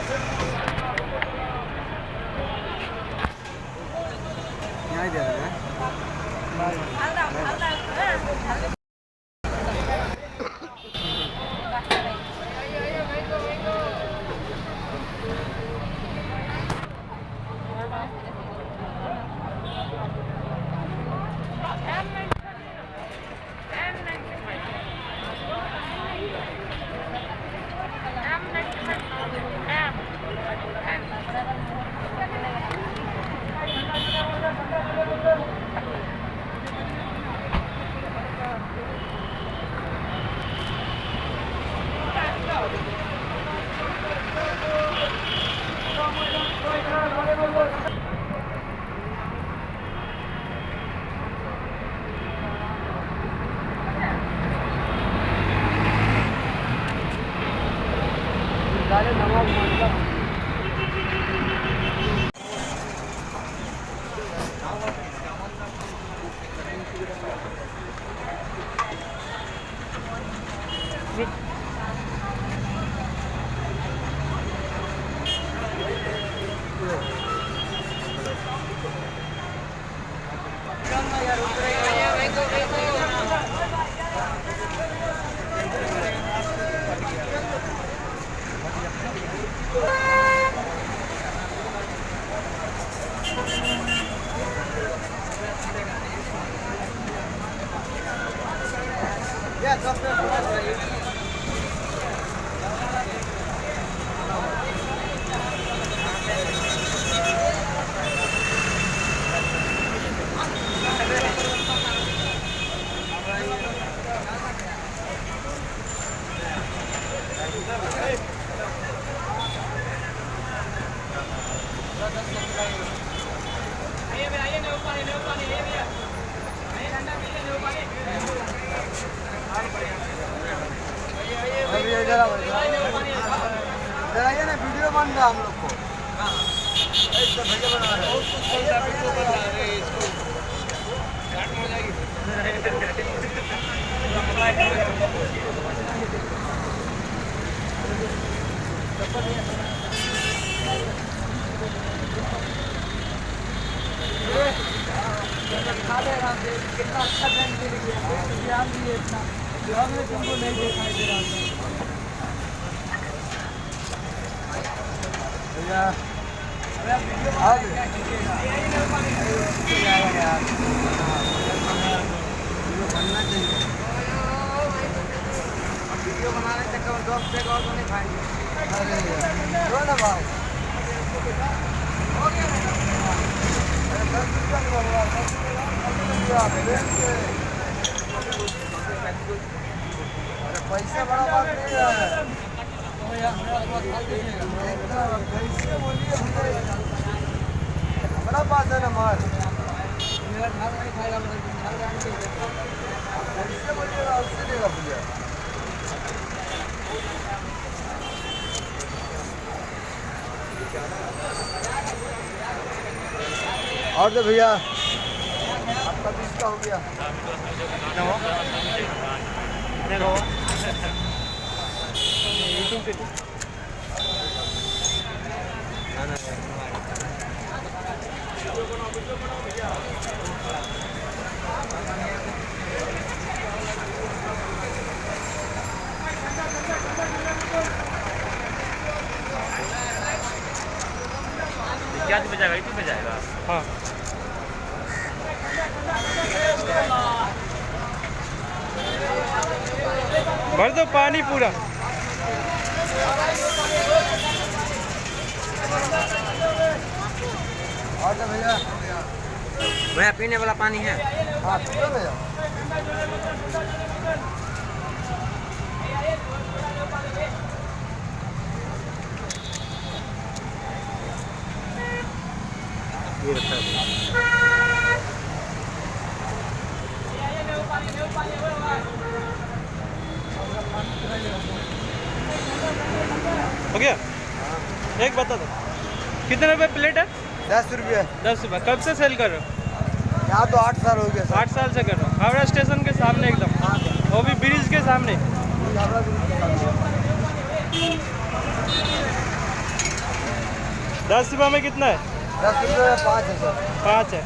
यहाँ दे रहे हैं। जरा ना वीडियो बन रहा हम लोग को बना रहे कितना अच्छा ध्यान दिए इतना हमने तुमको नहीं दिखाई दे रहा बनना चाहिए। वीडियो बनाने चक्कर में 10 पैक और तो नहीं खाएंगे। अरे ना भाई अरे पैसा बड़ा बात नहीं है। कैसे बोलिए बड़ा बात है ना मार मेरा घर नहीं खाएगा कैसे बोलिएगा उससे देगा भैया। और तो भैया आपका 20 का हो गया क्या पे जाएगा इसी पे जाएगा। हाँ भर दो पानी पूरा। और तो भैया भैया पीने वाला पानी है। हाँ भैया ये रखा है। हो गया एक बता दो कितने रुपए प्लेट है। 10 रुपये। 10 रुपये। कब से सेल कर रहे हो। यहाँ तो 8 साल हो गया। 8 साल से कर रहे हो। हावड़ा स्टेशन के सामने एकदम। वो भी ब्रिज के सामने। 10 रुपये में कितना है? 10 रुपये में 5 है सर। 5 है।